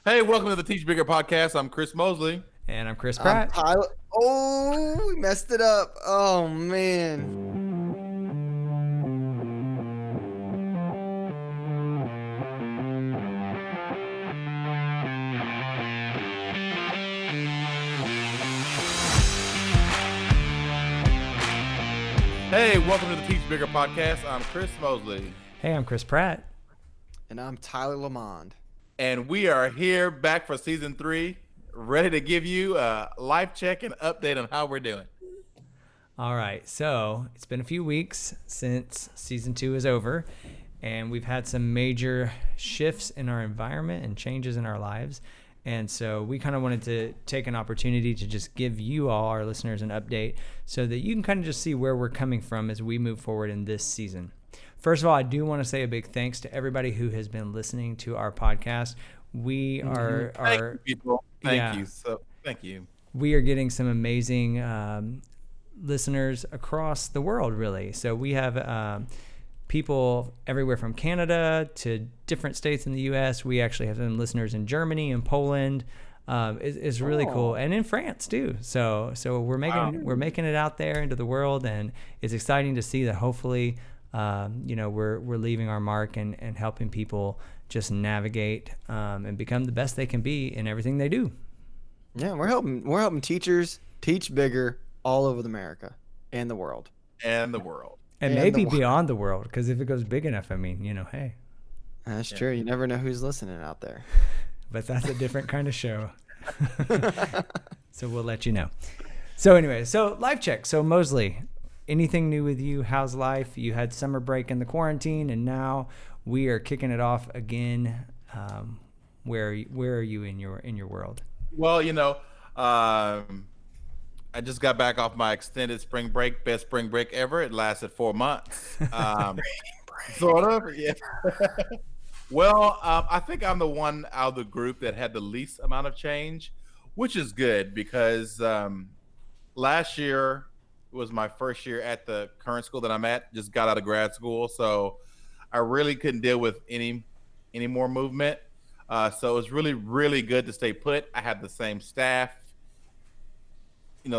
Hey, welcome to the Teach Bigger podcast. I'm Chris Mosley. And I'm Chris I'm Pratt. Tyler. Oh, we messed it up. Oh man. Hey, welcome to the Teach Bigger podcast. I'm Chris Mosley. Hey, I'm Chris Pratt. And I'm Tyler Lamond. And we are here back for season 3, ready to give you a life check and update on how we're doing. All right, so it's been a few weeks since season 2 is over, and we've had some major shifts in our environment and changes in our lives. And so we kind of wanted to take an opportunity to just give you all, our listeners, an update so that you can kind of just see where we're coming from as we move forward in this season. First of all, I do want to say a big thanks to everybody who has been listening to our podcast. We are Thank you, people. Yeah. Thank you. We are getting some amazing listeners across the world, really. So we have people everywhere from Canada to different states in the U.S. We actually have some listeners in Germany and Poland. It's really cool, and in France too. So we're making it out there into the world, and it's exciting to see that. Hopefully, we're leaving our mark and helping people just navigate and become the best they can be in everything they do. Yeah, we're helping teachers teach bigger all over America and the world. And the world. And maybe beyond the world, because if it goes big enough, I mean, hey. That's true. You never know who's listening out there. But that's a different kind of show. So we'll let you know. So anyway, so life check. So Mosley, anything new with you? How's life? You had summer break in the quarantine, and now we are kicking it off again. Where are you in your world? Well, I just got back off my extended spring break, best spring break ever. It lasted 4 months. Sort of, yeah. Well, I think I'm the one out of the group that had the least amount of change, which is good because last year was my first year at the current school that I'm at. Just got out of grad school, so I really couldn't deal with any more movement. So it was really, really good to stay put. I had the same staff,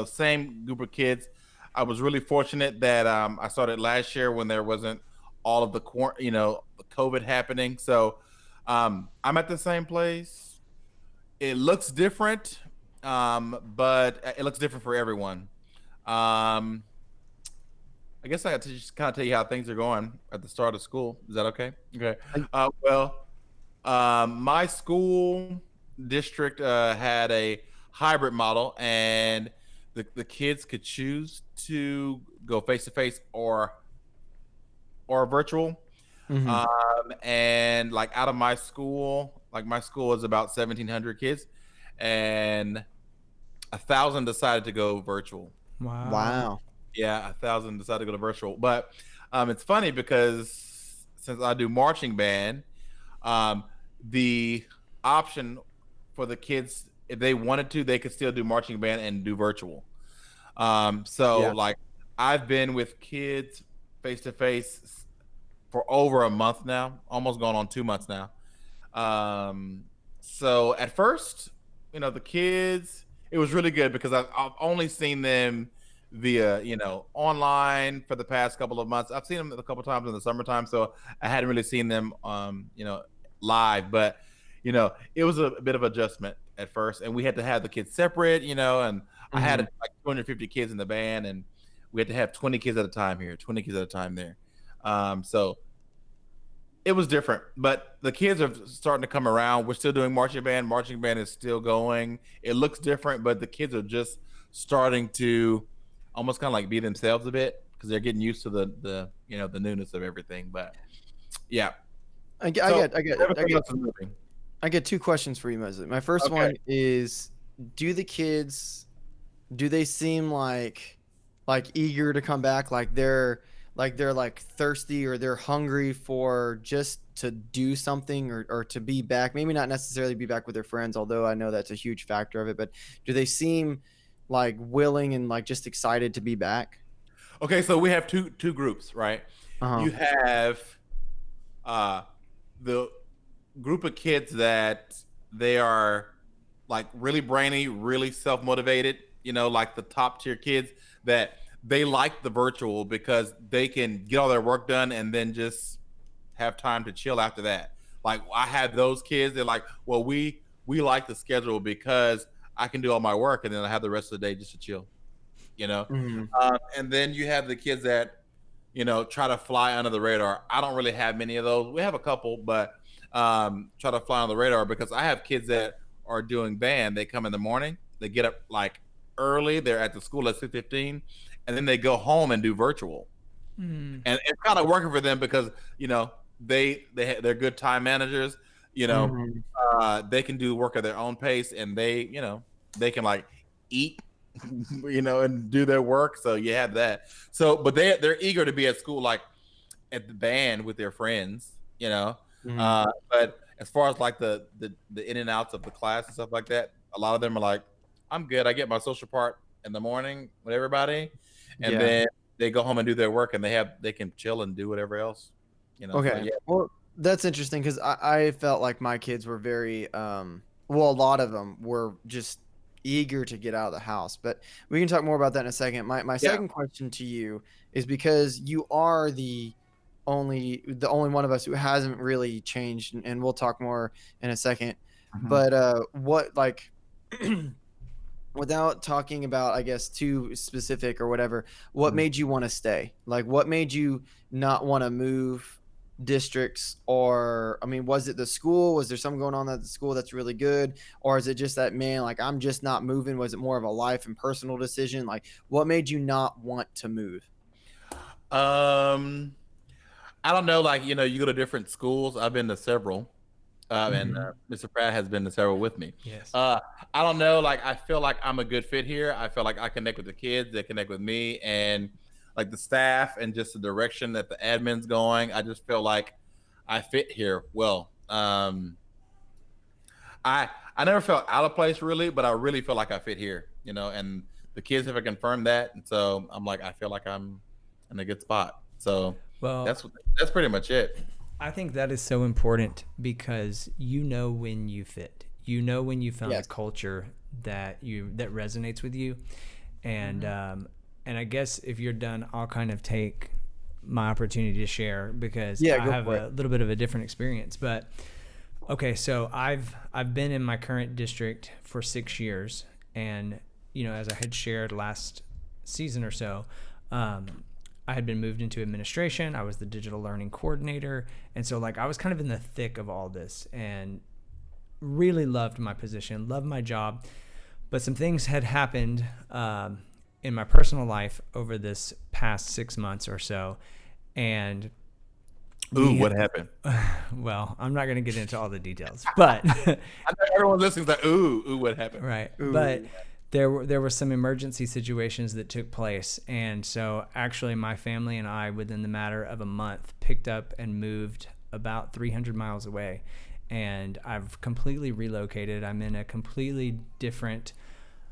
same group of kids. I was really fortunate that I started last year when there wasn't all of the COVID happening. So I'm at the same place. It looks different, but it looks different for everyone. I guess I got to just kind of tell you how things are going at the start of school. Is that okay? Okay. My school district had a hybrid model, and the kids could choose to go face-to-face or virtual. Mm-hmm. And like out of my school, my school is about 1,700 kids, and 1,000 decided to go virtual. Wow. Yeah, 1,000 decided to go to virtual. But it's funny because since I do marching band, the option for the kids, if they wanted to, they could still do marching band and do virtual. I've been with kids face to face for over a month now, almost going on 2 months now. So at first, the kids, it was really good because I've only seen them via, online for the past couple of months. I've seen them a couple times in the summertime, so I hadn't really seen them, live. But, it was a bit of adjustment at first, and we had to have the kids separate, and I had like 250 kids in the band, and we had to have 20 kids at a time here, 20 kids at a time there. So it was different, but the kids are starting to come around. We're still doing marching band. Marching band is still going. It looks different, but the kids are just starting to almost kind of like be themselves a bit because they're getting used to the newness of everything. But yeah, I get two questions for you, Mosley. My first one is, do the kids, do they seem like eager to come back? Like they're thirsty, or they're hungry for just to do something or to be back? Maybe not necessarily be back with their friends, although I know that's a huge factor of it, but do they seem like willing and like just excited to be back? Okay, so we have two groups, right? You have the group of kids that they are like really brainy, really self-motivated, like the top tier kids that they like the virtual because they can get all their work done and then just have time to chill after that. Like I had those kids, they're like, well, we like the schedule because I can do all my work and then I have the rest of the day just to chill, you know. Mm-hmm. And then you have the kids that try to fly under the radar. I don't really have many of those. We have a couple, but try to fly on the radar because I have kids that are doing band. They come in the morning, they get up like early, they're at the school at 6:15, and then they go home and do virtual. And it's kind of working for them because they're good time managers. They can do work at their own pace, and they can like eat and do their work. So you have that. So, but they're eager to be at school, like at the band with their friends, but as far as like the in and outs of the class and stuff like that, a lot of them are like, I'm good. I get my social part in the morning with everybody, and then they go home and do their work, and they can chill and do whatever else. Okay. So, yeah. Well, that's interesting because I felt like my kids were very well, a lot of them were just eager to get out of the house, but we can talk more about that in a second. My second question to you is because you are the only one of us who hasn't really changed, and we'll talk more in a second. But what, like, without talking about, I guess, too specific or whatever, what made you want to stay? Like, what made you not want to move districts? Or, I mean, was it the school? Was there something going on at the school that's really good? Or is it just that, man, like, I'm just not moving? Was it more of a life and personal decision? Like, what made you not want to move? I don't know. Like, you go to different schools. I've been to several. And Mr. Pratt has been to several with me. Yes. I don't know. Like, I feel like I'm a good fit here. I feel like I connect with the kids. They connect with me, and like the staff, and just the direction that the admin's going. I just feel like I fit here well. I never felt out of place really, but I really feel like I fit here. And the kids have confirmed that, and so I'm like, I feel like I'm in a good spot. So that's pretty much it. I think that is so important because when you fit, when you found a culture that resonates with you, and and I guess if you're done, I'll kind of take my opportunity to share because I have a little bit of a different experience. But okay, so I've been in my current district for 6 years, and as I had shared last season or so, I had been moved into administration. I was the digital learning coordinator. And so like I was kind of in the thick of all this and really loved my position, loved my job. But some things had happened in my personal life over this past 6 months or so. And what happened? Well, I'm not going to get into all the details, but I know everyone listening to what happened? Right. But there were some emergency situations that took place. And so actually my family and I, within the matter of a month, picked up and moved about 300 miles away. And I've completely relocated. I'm in a completely different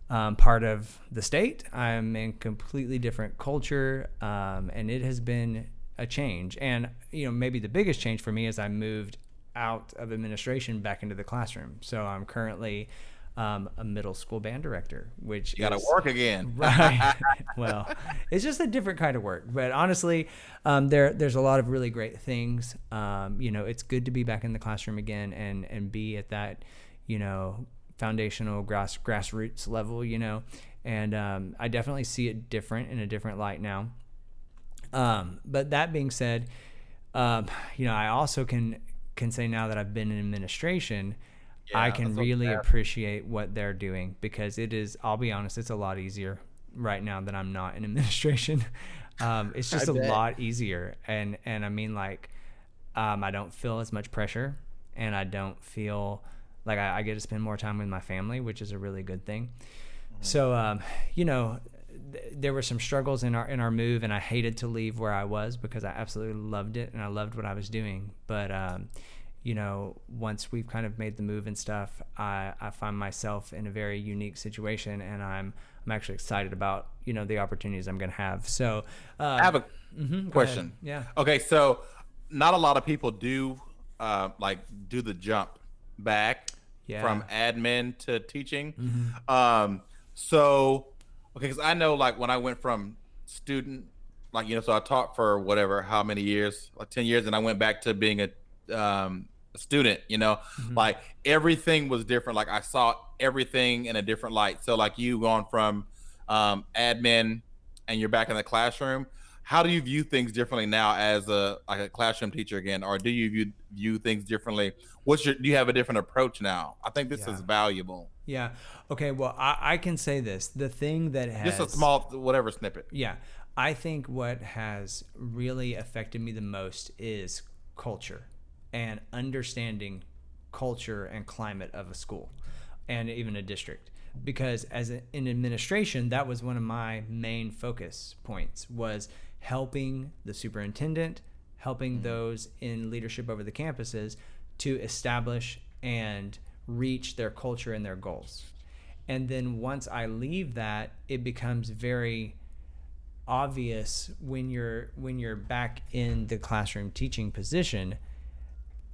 part of the state. I'm in completely different culture. And it has been a change. And, maybe the biggest change for me is I moved out of administration back into the classroom. So I'm currently a middle school band director, which you got to work again. Right. Well, it's just a different kind of work, but honestly, there's a lot of really great things. It's good to be back in the classroom again and be at that, foundational grassroots level, and I definitely see it different in a different light now. But that being said, I also can say now that I've been in administration, I can really appreciate what they're doing because I'll be honest, it's a lot easier right now that I'm not in administration. It's just a lot easier. And I mean, like, I don't feel as much pressure, and I don't feel like I get to spend more time with my family, which is a really good thing. So, there were some struggles in our move, and I hated to leave where I was because I absolutely loved it and I loved what I was doing. But, once we've kind of made the move and stuff, I find myself in a very unique situation, and I'm actually excited about, the opportunities I'm going to have. So I have a question. Yeah. Okay. So not a lot of people do do the jump back from admin to teaching. Mm-hmm. So, okay, because I know like when I went from student, like, so I taught for whatever, how many years, like 10 years, and I went back to being a student, Mm-hmm. like everything was different. Like I saw everything in a different light. So like you going from admin and you're back in the classroom. How do you view things differently now as a classroom teacher again, or do you view things differently? Do you have a different approach now? I think this is valuable. Yeah. Okay. Well, I can say this. The thing that has just a small whatever snippet. Yeah. I think what has really affected me the most is culture and understanding culture and climate of a school and even a district. Because in administration, that was one of my main focus points, was helping the superintendent, helping those in leadership over the campuses to establish and reach their culture and their goals. And then once I leave that, it becomes very obvious when you're back in the classroom teaching position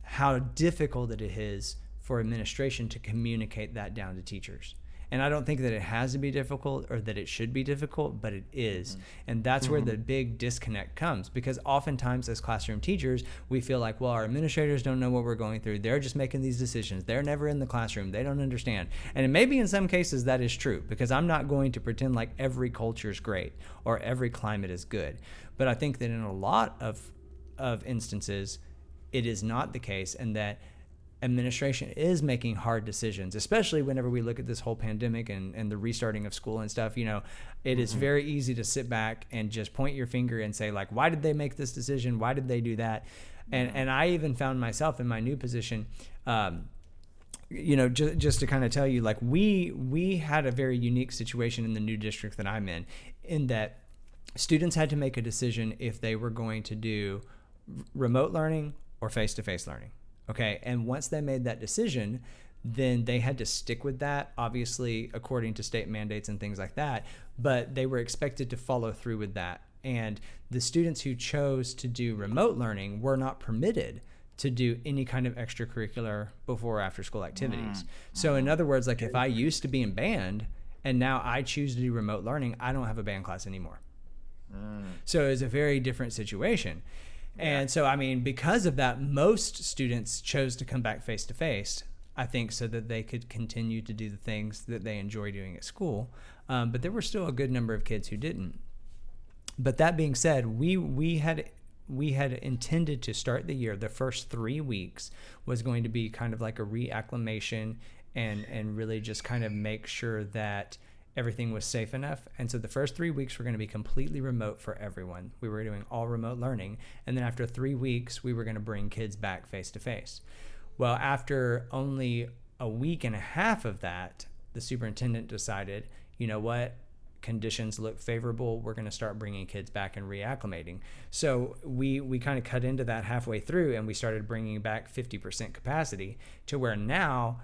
how difficult it is for administration to communicate that down to teachers. And I don't think that it has to be difficult or that it should be difficult, but it is. And that's where the big disconnect comes, because oftentimes as classroom teachers, we feel like, well, our administrators don't know what we're going through. They're just making these decisions. They're never in the classroom. They don't understand. And maybe in some cases that is true, because I'm not going to pretend like every culture is great or every climate is good. But I think that in a lot of instances, it is not the case, and that administration is making hard decisions, especially whenever we look at this whole pandemic and the restarting of school and stuff. It is very easy to sit back and just point your finger and say, like, why did they make this decision? Why did they do that? And I even found myself in my new position, just to kind of tell you, like, we had a very unique situation in the new district that I'm in that students had to make a decision if they were going to do remote learning or face-to-face learning. Okay. And once they made that decision, then they had to stick with that, obviously, according to state mandates and things like that. But they were expected to follow through with that. And the students who chose to do remote learning were not permitted to do any kind of extracurricular before or after school activities. So in other words, like if I used to be in band and now I choose to do remote learning, I don't have a band class anymore. So it's a very different situation. And so, I mean, because of that, most students chose to come back face to face, I think, so that they could continue to do the things that they enjoy doing at school. But there were still a good number of kids who didn't. But that being said, we had intended to start the year, the first 3 weeks was going to be kind of like a reacclimation and really just kind of make sure that everything was safe enough. And so the first 3 weeks were going to be completely remote for everyone. We were doing all remote learning. And then after 3 weeks, we were going to bring kids back face to face. Well, after only a week and a half of that, the superintendent decided, you know what, conditions look favorable. We're going to start bringing kids back and reacclimating. So we kind of cut into that halfway through, and we started bringing back 50% capacity to where now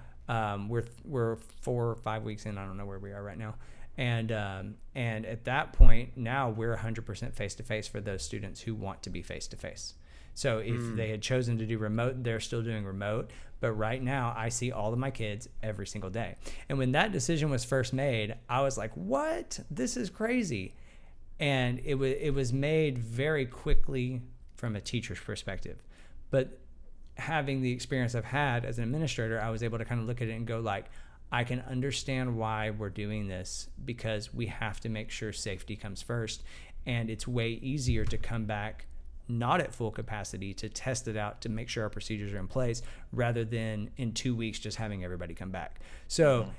we're 4 or 5 weeks in. I don't know where we are right now. And at that point, now we're 100% face-to-face for those students who want to be face-to-face. So if they had chosen to do remote, they're still doing remote. But right now, I see all of my kids every single day. And when that decision was first made, I was like, what? This is crazy. And it was made very quickly from a teacher's perspective. But having the experience I've had as an administrator, I was able to kind of look at it and go like, I can understand why we're doing this, because we have to make sure safety comes first. And it's way easier to come back not at full capacity, to test it out, to make sure our procedures are in place, rather than in 2 weeks just having everybody come back. So,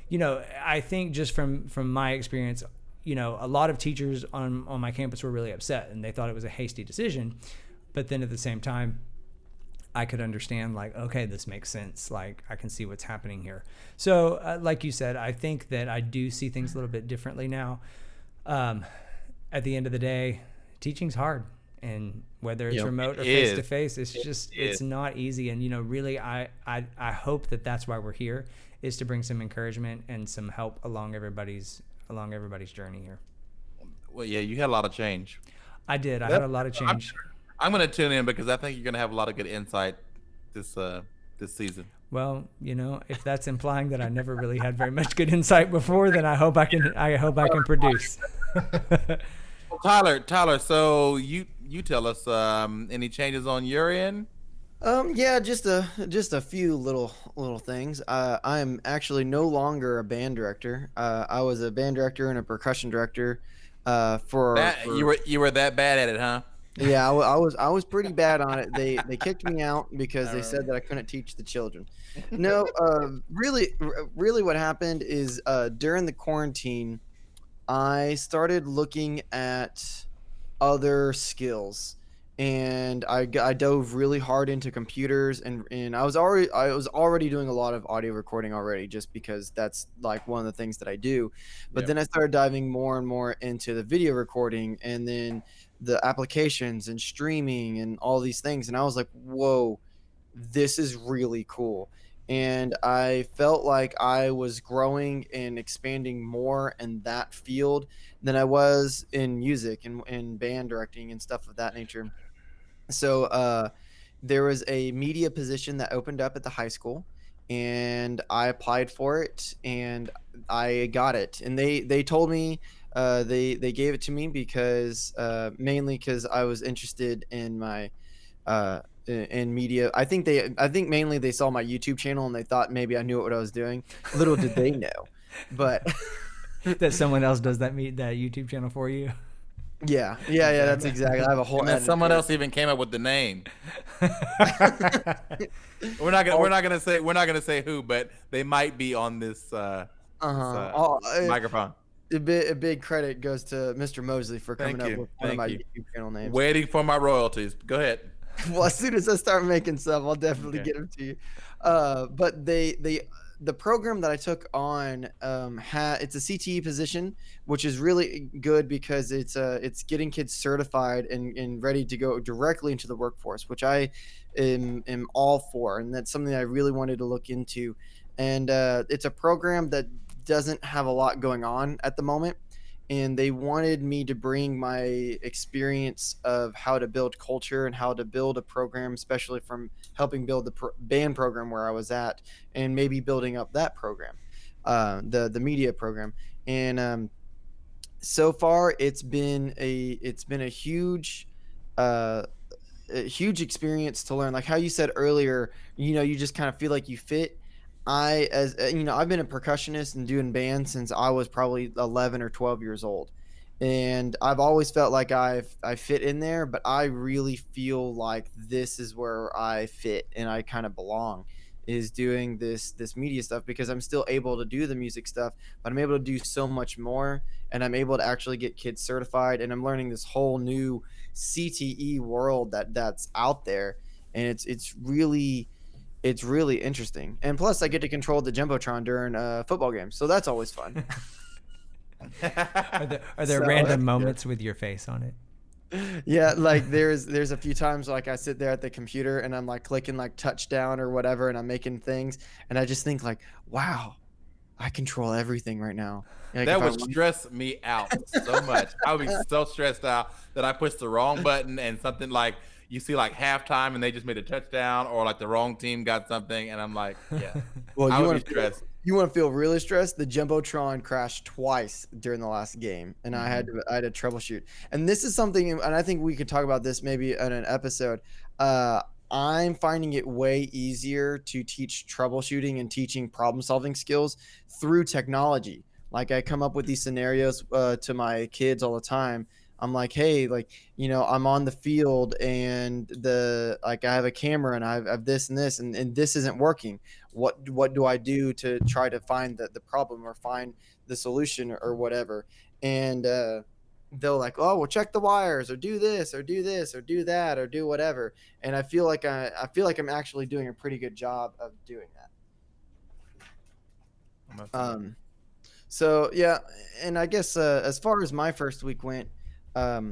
I think just from my experience, a lot of teachers on my campus were really upset, and they thought it was a hasty decision. But then at the same time, I could understand, like, okay, this makes sense. Like, I can see what's happening here. So, like you said, I think that I do see things a little bit differently now. At the end of the day, teaching's hard. And whether it's remote or face-to-face, it's not easy. And, really, I hope that that's why we're here, is to bring some encouragement and some help along everybody's journey here. Well, yeah, you had a lot of change. I did. I had a lot of change. I'm going to tune in because I think you're going to have a lot of good insight this season. Well, if that's implying that I never really had very much good insight before, then I hope I can produce. Tyler, so you tell us any changes on your end? Yeah, just a few little things. I am actually no longer a band director. I was a band director and a percussion director. For You were that bad at it, huh? Yeah, I was pretty bad on it. They kicked me out because they said that I couldn't teach the children. No, really, what happened is during the quarantine, I started looking at other skills, and I dove really hard into computers, and I was already doing a lot of audio recording already, just because that's like one of the things that I do. But Yep. then I started diving more and more into the video recording, and then the applications and streaming and all these things, and I was like, whoa, this is really cool. And I felt like I was growing and expanding more in that field than I was in music and band directing and stuff of that nature. So there was a media position that opened up at the high school, and I applied for it, and I got it. And they told me they gave it to me because mainly because I was interested in my in media. I think mainly they saw my YouTube channel and they thought maybe I knew what I was doing. Little did they know, but That someone else does that YouTube channel for you. yeah, that's exactly. I have a whole. And then editor. someone else even came up with the name. We're not gonna say who, but they might be on this microphone. A big credit goes to Mr. Mosley for coming Thank up you. with one of my Thank you. YouTube channel names. Waiting for my royalties. Go ahead. Well, as soon as I start making stuff, I'll definitely Okay. get them to you. But the program that I took on it's a CTE position, which is really good because it's getting kids certified and ready to go directly into the workforce, which I am all for, and that's something I really wanted to look into. And it's a program that doesn't have a lot going on at the moment, and they wanted me to bring my experience of how to build culture and how to build a program, especially from helping build the band program where I was at, and maybe building up that program, the media program. And so far it's been a huge experience to learn, like how you said earlier, you just kind of feel like you fit. I've been a percussionist and doing bands since I was probably 11 or 12 years old, and I've always felt like I fit in there, but I really feel like this is where I fit and I kind of belong, is doing this media stuff, because I'm still able to do the music stuff, but I'm able to do so much more, and I'm able to actually get kids certified, and I'm learning this whole new CTE world that's out there, and it's really interesting. And plus I get to control the jumbotron during football games, so that's always fun. Are there random moments with your face on it? Yeah, like there's a few times like I sit there at the computer and I'm like clicking like touchdown or whatever, and I'm making things, and I just think like, wow, I control everything right now. Like, That would stress me out so much. I would be so stressed out that I pushed the wrong button and something like, you see like halftime and they just made a touchdown, or like the wrong team got something, and I'm like, yeah. Well, I would be stressed. You want to feel really stressed? The jumbotron crashed twice during the last game, and I had to troubleshoot. And this is something, and I think we could talk about this maybe in an episode. I'm finding it way easier to teach troubleshooting and teaching problem-solving skills through technology. Like I come up with these scenarios to my kids all the time. I'm like, hey, like, I'm on the field and I have a camera and I have this and this, and this isn't working. What do I do to try to find the problem or find the solution or whatever? And they'll like, oh, well, check the wires or do this or do this or do that or do whatever. And I feel like I'm actually doing a pretty good job of doing that. So yeah, and I guess as far as my first week went, I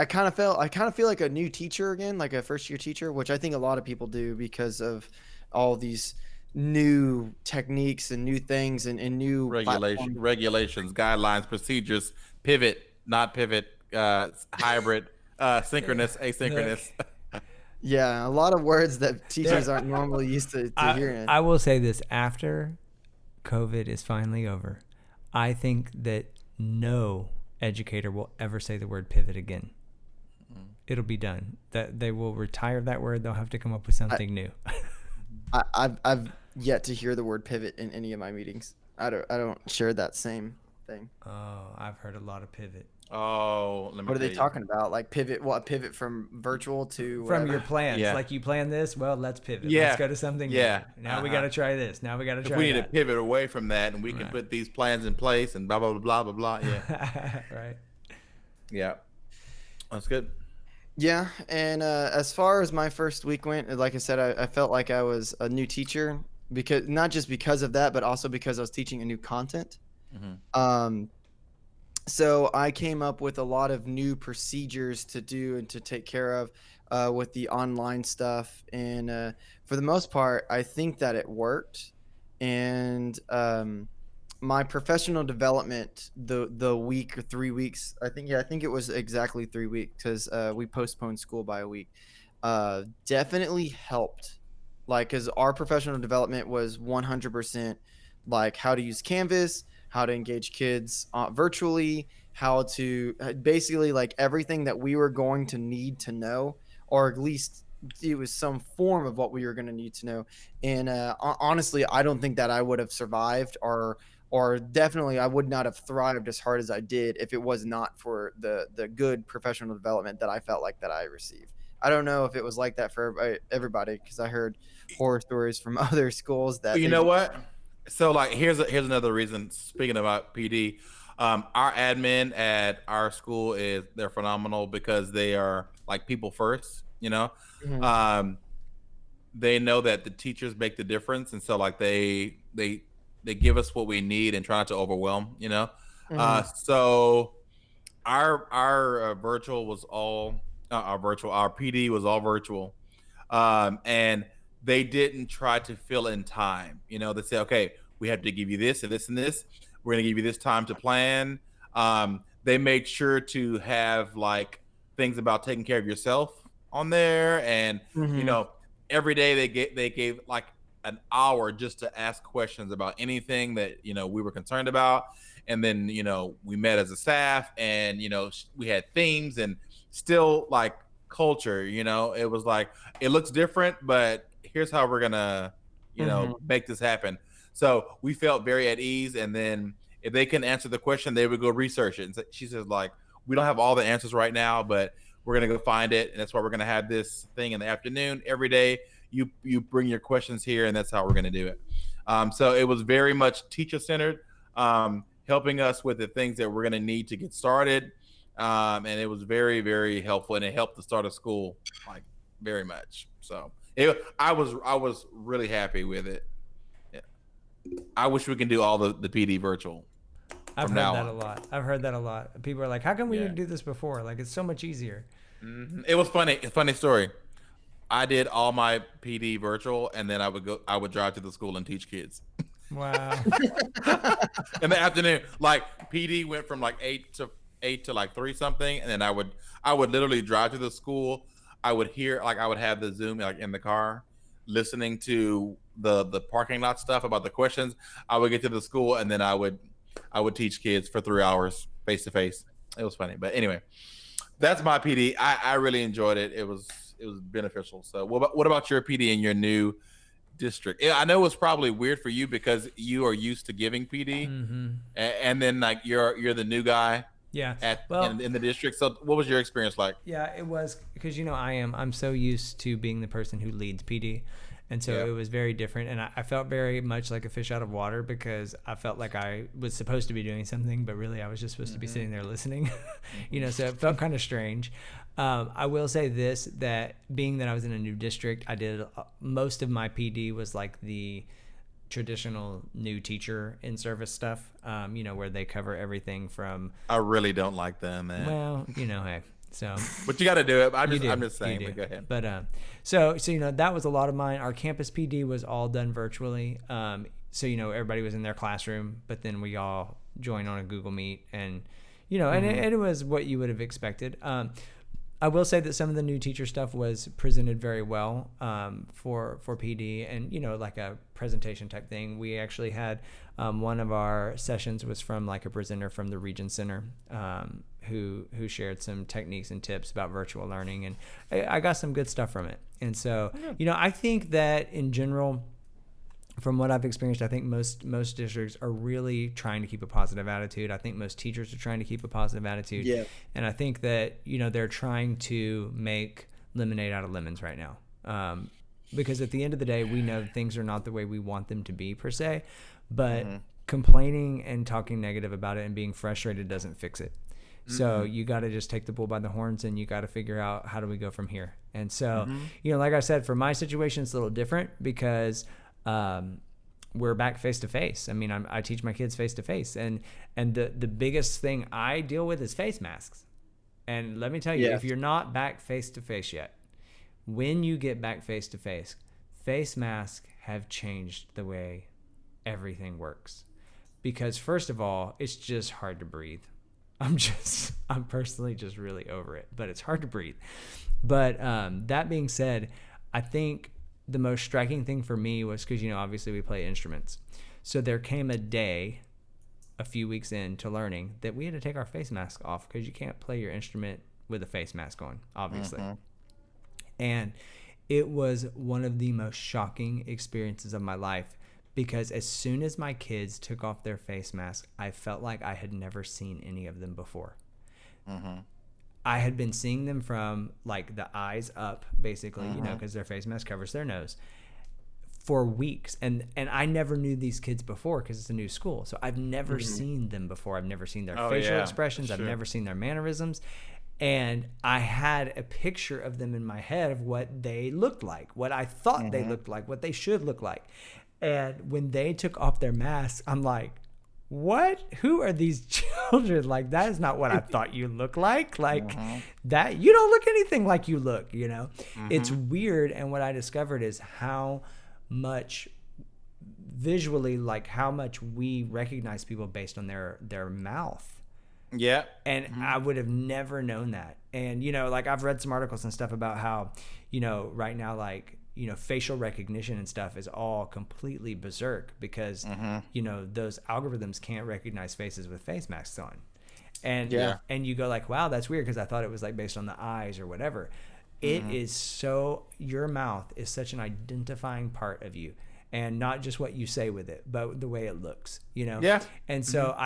kind of feel like a new teacher again, like a first year teacher, which I think a lot of people do because of all these new techniques and new things and new regulations, guidelines, procedures, pivot, not pivot, hybrid, synchronous, asynchronous. Yeah, a lot of words that teachers aren't normally used to hearing. I will say this: after COVID is finally over, I think that no educator will ever say the word pivot again. It'll be done. That they will retire that word. They'll have to come up with something new. I've yet to hear the word pivot in any of my meetings. I don't share that same thing. Oh, I've heard a lot of pivot. Oh, let me What are tell they you. talking about? Like pivot? What, pivot from virtual to From whatever? your plans. Yeah. Like you plan this, well, let's pivot. Yeah. Let's go to something Yeah. new. Now we got to try this. Now we got to try We need to that. pivot away from that, and we can Right. put these plans in place, and blah blah blah blah blah blah. Yeah, Right. yeah, that's good. Yeah, and as far as my first week went, like I said, I felt like I was a new teacher because not just because of that, but also because I was teaching a new content. Um, so I came up with a lot of new procedures to do and to take care of with the online stuff, and for the most part, I think that it worked. And my professional development, the week or 3 weeks, I think it was exactly 3 weeks because we postponed school by a week. Definitely helped, like, because our professional development was 100% like how to use Canvas, how to engage kids virtually, how to basically like everything that we were going to need to know, or at least it was some form of what we were going to need to know. And honestly, I don't think that I would have survived, or definitely I would not have thrived as hard as I did if it was not for the good professional development that I felt like that I received. I don't know if it was like that for everybody, because I heard horror stories from other schools that You they know what? So like, here's another reason. Speaking about PD, our admin at our school they're phenomenal because they are like people first. You know, Mhm. they know that the teachers make the difference, and so like they give us what we need and try not to overwhelm. You know, Mhm. so our virtual was all our PD was all virtual, and they didn't try to fill in time. You know, they say, okay, we have to give you this and this and this. We're going to give you this time to plan. They made sure to have like things about taking care of yourself on there, and you Mhm. know, every day they gave like an hour just to ask questions about anything that we were concerned about. And then we met as a staff, and we had themes and still like culture. It was like, it looks different, but here's how we're gonna Mhm. make this happen. So we felt very at ease. And then if they couldn't answer the question, they would go research it. And so she says, like, we don't have all the answers right now, but we're gonna go find it, and that's why we're gonna have this thing in the afternoon every day. You bring your questions here, and that's how we're gonna do it. So it was very much teacher centered, helping us with the things that we're gonna need to get started. And it was very, very helpful, and it helped the start of school like very much. So I was really happy with it. Yeah. I wish we can do all the PD virtual I've from heard now that on. a lot. I've heard that a lot. People are like, how come we Yeah. didn't do this before? Like, it's so much easier. It was funny. A funny story. I did all my PD virtual, and then I would drive to the school and teach kids Wow. in the afternoon. Like PD went from like eight to like 3 something, and then I would literally drive to the school. I would have the Zoom like in the car, listening to the parking lot stuff about the questions. I would get to the school, and then I would teach kids for 3 hours face to face. It was funny, but anyway, that's my PD. I really enjoyed it. It was beneficial. So what about your PD in your new district? I know it's probably weird for you because you are used to giving PD, and then like you're the new guy Yeah. at Well, in the district. So what was your experience like? yeah, it was because I'm so used to being the person who leads PD, and so Yeah. it was very different, and I felt very much like a fish out of water because I felt like I was supposed to be doing something, but really I was just supposed to be sitting there listening, so it felt kind of strange. I will say this, that being that I was in a new district, I did most of my PD was like the traditional new teacher in service stuff, where they cover everything from, I really don't like them, man. well, hey, so But you got to do it. I'm you do. just saying. You do. But go ahead. But so that was a lot of mine. Our campus PD was all done virtually. So everybody was in their classroom, but then we all joined on a Google Meet, and and it was what you would have expected. I will say that some of the new teacher stuff was presented very well for PD, and like a presentation type thing. We actually had one of our sessions was from like a presenter from the Region Center who shared some techniques and tips about virtual learning, and I got some good stuff from it. And so I think that in general, from what I've experienced, I think most districts are really trying to keep a positive attitude. I think most teachers are trying to keep a positive attitude. Yeah. And I think that, they're trying to make lemonade out of lemons right now. Because at the end of the day, we know things are not the way we want them to be per se, but complaining and talking negative about it and being frustrated doesn't fix it. So you got to just take the bull by the horns, and you got to figure out, how do we go from here? And so, like I said, for my situation, it's a little different because we're back face to face. I mean, I teach my kids face to face, and the biggest thing I deal with is face masks. And let me tell you, if you're not back face to face yet, when you get back face to face, face masks have changed the way everything works. Because first of all, it's just hard to breathe. I'm personally just really over it, but it's hard to breathe. But that being said, I think the most striking thing for me was because, obviously we play instruments. So there came a day a few weeks into learning that we had to take our face mask off because you can't play your instrument with a face mask on, obviously. And it was one of the most shocking experiences of my life because as soon as my kids took off their face mask, I felt like I had never seen any of them before. I had been seeing them from like the eyes up, basically, because their face mask covers their nose, for weeks. And I never knew these kids before because it's a new school. So I've never seen them before. I've never seen their facial expressions. I've never seen their mannerisms. And I had a picture of them in my head of what they looked like, what I thought they looked like, what they should look like. And when they took off their masks, I'm like, what? Who are these children? Like, that is not what I thought you looked like. Like, that, you don't look anything like you look, It's weird. And what I discovered is how much visually, like how much we recognize people based on their mouth. Yeah. And I would have never known that. And, like I've read some articles and stuff about how, right now, like, facial recognition and stuff is all completely berserk because, those algorithms can't recognize faces with face masks on. And, and you go like, wow, that's weird because I thought it was like based on the eyes or whatever. It is so, your mouth is such an identifying part of you. And not just what you say with it, but the way it looks, Yeah. And so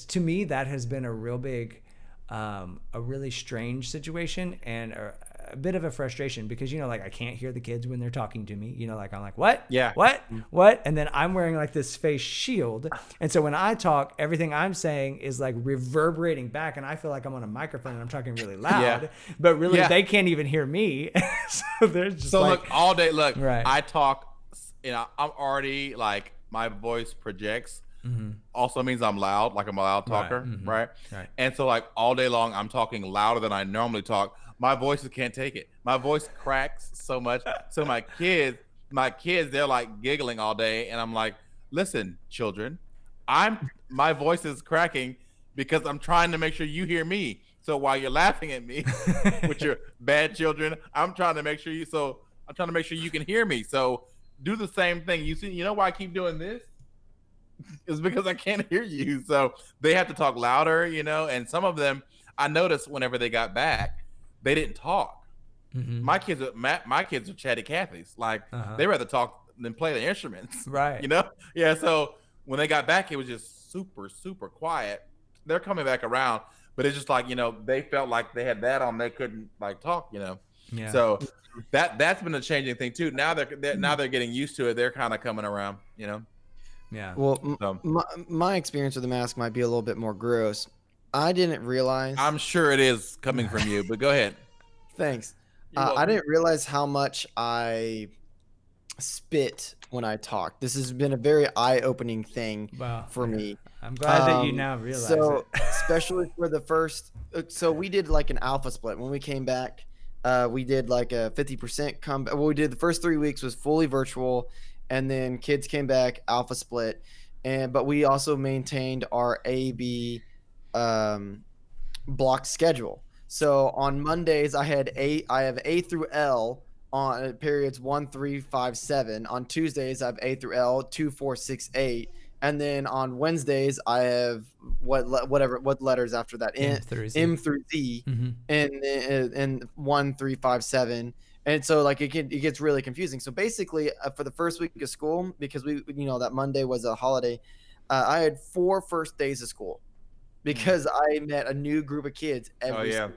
to me, that has been a real big, a really strange situation and a bit of a frustration because, like I can't hear the kids when they're talking to me, like I'm like, what? Yeah. What? And then I'm wearing like this face shield. And so when I talk, everything I'm saying is like reverberating back and I feel like I'm on a microphone and I'm talking really loud, but really they can't even hear me. So they're just look, all day, I talk, I'm already like my voice projects. Also means I'm loud, like I'm a loud talker, right? And so like all day long, I'm talking louder than I normally talk. My voices can't take it. My voice cracks so much. So my kids, they're like giggling all day, and I'm like, listen, children, my voice is cracking because I'm trying to make sure you hear me. So while you're laughing at me with your bad children, I'm trying to make sure you can hear me. So do the same thing. You know why I keep doing this? It's because I can't hear you. So they have to talk louder, and some of them, I noticed whenever they got back, they didn't talk. My kids are chatty Cathys. Like they rather talk than play the instruments. Right. Yeah. So when they got back, it was just super, super quiet. They're coming back around, but it's just like, they felt like they had that on. They couldn't like talk, Yeah. So that's been a changing thing too. Now they're getting used to it. They're kind of coming around, Yeah. Well, my experience with the mask might be a little bit more gross. I didn't realize. I'm sure it is coming from you, but go ahead. Thanks. I didn't realize how much I spit when I talk. This has been a very eye-opening thing for me. I'm glad that you now realize it. Especially for the first. So we did like an alpha split when we came back. We did like a 50% comeback. What we did the first 3 weeks was fully virtual, and then kids came back alpha split, but we also maintained our A/B block schedule. So on Mondays, I have A through L on periods 1, 3, 5, 7. On Tuesdays, I have A through L 2, 4, 6, 8. And then on Wednesdays, I have what letters after that? M through Z. M through Z, and 1, 3, 5, 7. And so like it gets really confusing. So basically, for the first week of school, because that Monday was a holiday, I had 4 first days of school because I met a new group of kids every single day.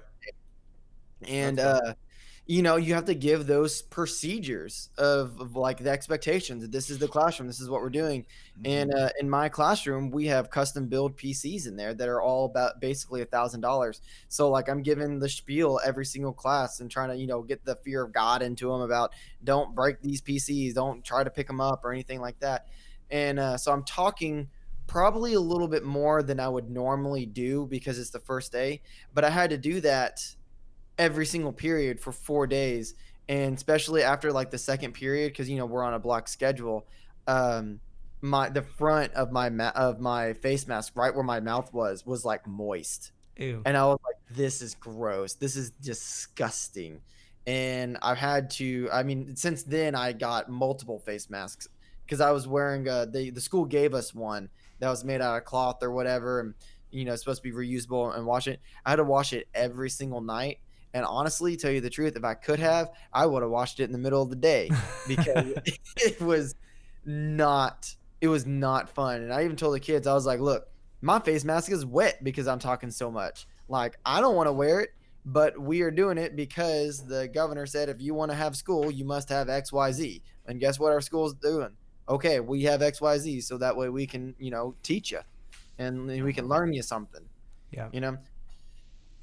And you have to give those procedures of like the expectations. This is the classroom. This is what we're doing. And in my classroom, we have custom build PCs in there that are all about basically $1,000. So like I'm giving the spiel every single class and trying to, get the fear of God into them about don't break these PCs, don't try to pick them up or anything like that. And so I'm talking probably a little bit more than I would normally do because it's the first day, but I had to do that every single period for 4 days. And especially after like the second period, because we're on a block schedule, the front of my face mask, right where my mouth was like moist. Ew. And I was like, this is gross, this is disgusting. And I've had to, since then I got multiple face masks because I was wearing the school gave us one that was made out of cloth or whatever, and it's supposed to be reusable and wash it. I had to wash it every single night. And honestly, tell you the truth, if I could have, I would have washed it in the middle of the day because it was not fun. And I even told the kids, I was like, look, my face mask is wet because I'm talking so much. Like, I don't want to wear it, but we are doing it because the governor said, if you want to have school, you must have XYZ. And guess what our school's doing? Okay, we have XYZ, so that way we can, teach you and we can learn you something. Yeah.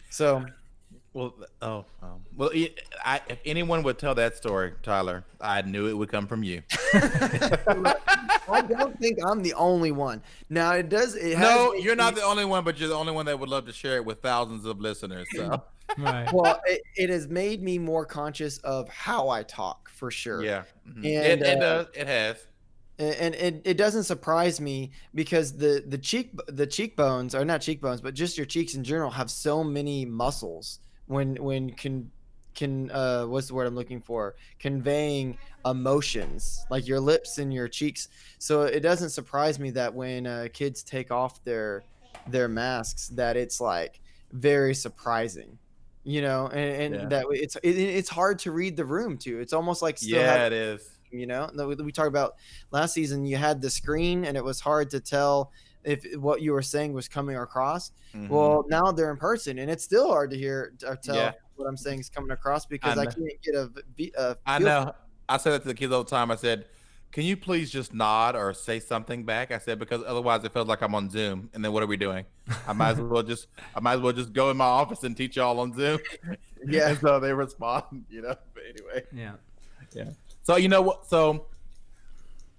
So. Well, if anyone would tell that story, Tyler, I knew it would come from you. I don't think I'm the only one. Now No, you're not the only one, but you're the only one that would love to share it with thousands of listeners. So. Right. Well, it has made me more conscious of how I talk, for sure. Yeah, and it does. It has. And it doesn't surprise me because the cheekbones, or not cheekbones, but just your cheeks in general, have so many muscles when what's the word I'm looking for? Conveying emotions, like your lips and your cheeks. So it doesn't surprise me that when kids take off their masks, that it's like very surprising, and that it's hard to read the room too. It's almost like it is. We talked about last season, you had the screen and it was hard to tell if what you were saying was coming across. Well, now they're in person and it's still hard to hear or tell what I'm saying is coming across because I can't get a I know. I said that to the kids all the time. I said, can you please just nod or say something back? I said, because otherwise it feels like I'm on Zoom. And then what are we doing? I might as well just go in my office and teach y'all on Zoom. Yeah. And so they respond, but anyway. Yeah. So you know what? So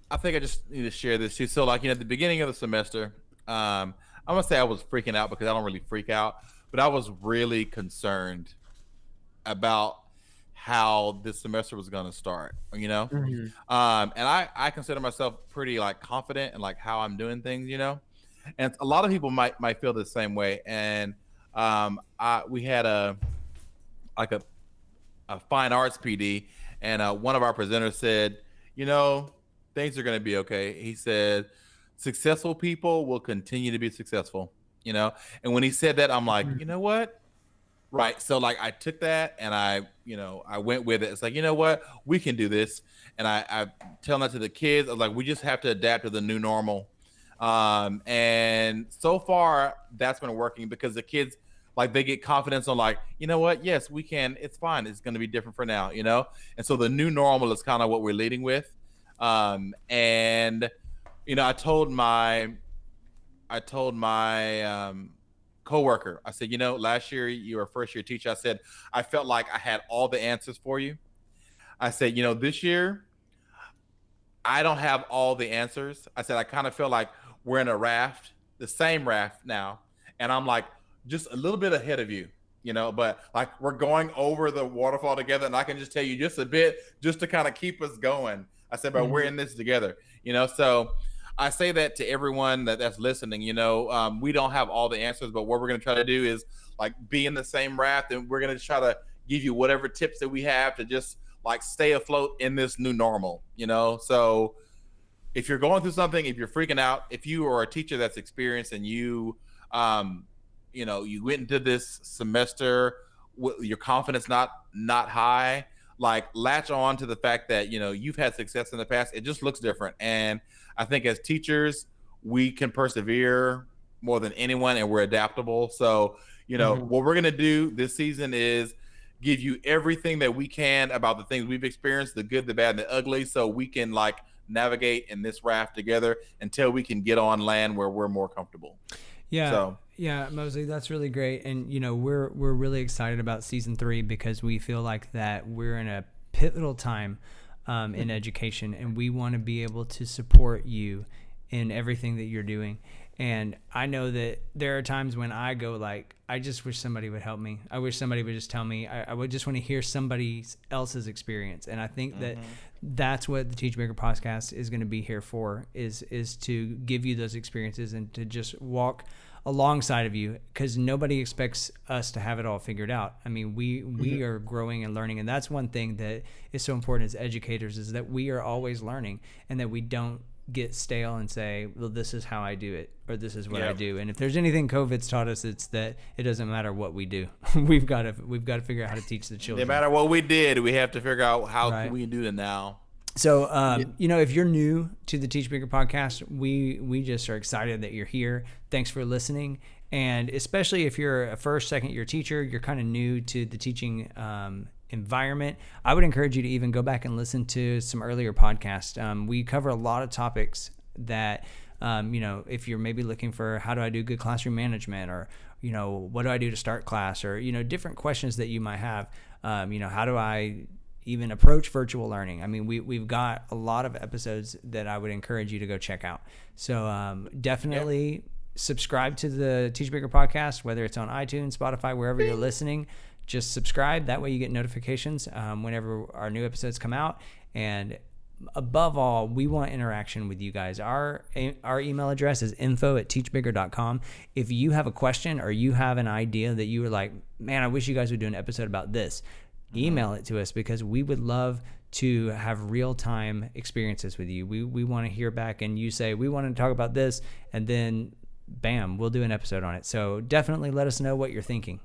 I think I just need to share this too. So like, at the beginning of the semester, I'm gonna say I was freaking out because I don't really freak out, but I was really concerned about how this semester was gonna start. And I consider myself pretty like confident in like how I'm doing things. And a lot of people might feel the same way. And we had a fine arts PD. And one of our presenters said, things are going to be okay. He said, successful people will continue to be successful, And when he said that, I'm like, you know what? Right. So like I took that and I went with it. It's like, you know what? We can do this. And I tell that to the kids. I was like, we just have to adapt to the new normal. And so far that's been working because the kids, like they get confidence on like, you know what? Yes, we can. It's fine. It's going to be different for now, And so the new normal is kind of what we're leading with. And I told my coworker, I said, last year you were a first year teacher. I said, I felt like I had all the answers for you. I said, this year I don't have all the answers. I said, I kind of feel like we're in a raft, the same raft now. And I'm like, just a little bit ahead of you, but like we're going over the waterfall together and I can just tell you just a bit just to kind of keep us going. I said, but we're in this together, so I say that to everyone that's listening. We don't have all the answers, but what we're going to try to do is like be in the same raft, and we're going to try to give you whatever tips that we have to just like stay afloat in this new normal. So if you're going through something, if you're freaking out, if you are a teacher that's experienced and you went into this semester with your confidence not high, like latch on to the fact that you've had success in the past. It just looks different, and I think as teachers we can persevere more than anyone, and we're adaptable. So what we're gonna do this season is give you everything that we can about the things we've experienced, the good, the bad, and the ugly, so we can like navigate in this raft together until we can get on land where we're more comfortable. Yeah, Mosley, that's really great. And, we're really excited about season 3 because we feel like that we're in a pivotal time in education, and we want to be able to support you in everything that you're doing. And I know that there are times when I go like, I just wish somebody would help me. I wish somebody would just tell me. I would just want to hear somebody else's experience. And I think that that's what the Teach Bigger podcast is going to be here for, is to give you those experiences and to just walk alongside of you, because nobody expects us to have it all figured out. I mean, we are growing and learning, and that's one thing that is so important as educators, is that we are always learning, and that we don't get stale and say, well, this is how I do it, or this is what I do. And if there's anything COVID's taught us, it's that it doesn't matter what we do. we've got to figure out how to teach the children. No matter what we did, we have to figure out how we can do it now. So, if you're new to the Teach Bigger podcast, we just are excited that you're here. Thanks for listening. And especially if you're a first, second year teacher, you're kind of new to the teaching environment, I would encourage you to even go back and listen to some earlier podcasts. We cover a lot of topics that, if you're maybe looking for how do I do good classroom management, or, what do I do to start class, or, different questions that you might have, how do I even approach virtual learning. I mean, we've got a lot of episodes that I would encourage you to go check out. So definitely subscribe to the Teach Bigger podcast, whether it's on iTunes, Spotify, wherever you're listening. Just subscribe. That way you get notifications whenever our new episodes come out. And above all, we want interaction with you guys. Our email address is info@teachbigger.com. If you have a question or you have an idea that you were like, man, I wish you guys would do an episode about this, email it to us, because we would love to have real-time experiences with you. We want to hear back, and you say, we want to talk about this, and then bam, we'll do an episode on it. So definitely let us know what you're thinking.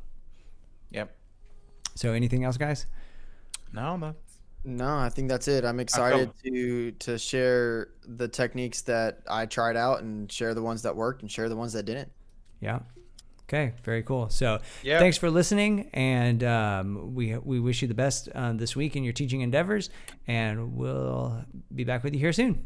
Yep. So anything else, guys? No, I think that's it. I'm excited to share the techniques that I tried out, and share the ones that worked, and share the ones that didn't. Yeah. Okay, very cool. So thanks for listening, and we wish you the best this week in your teaching endeavors, and we'll be back with you here soon.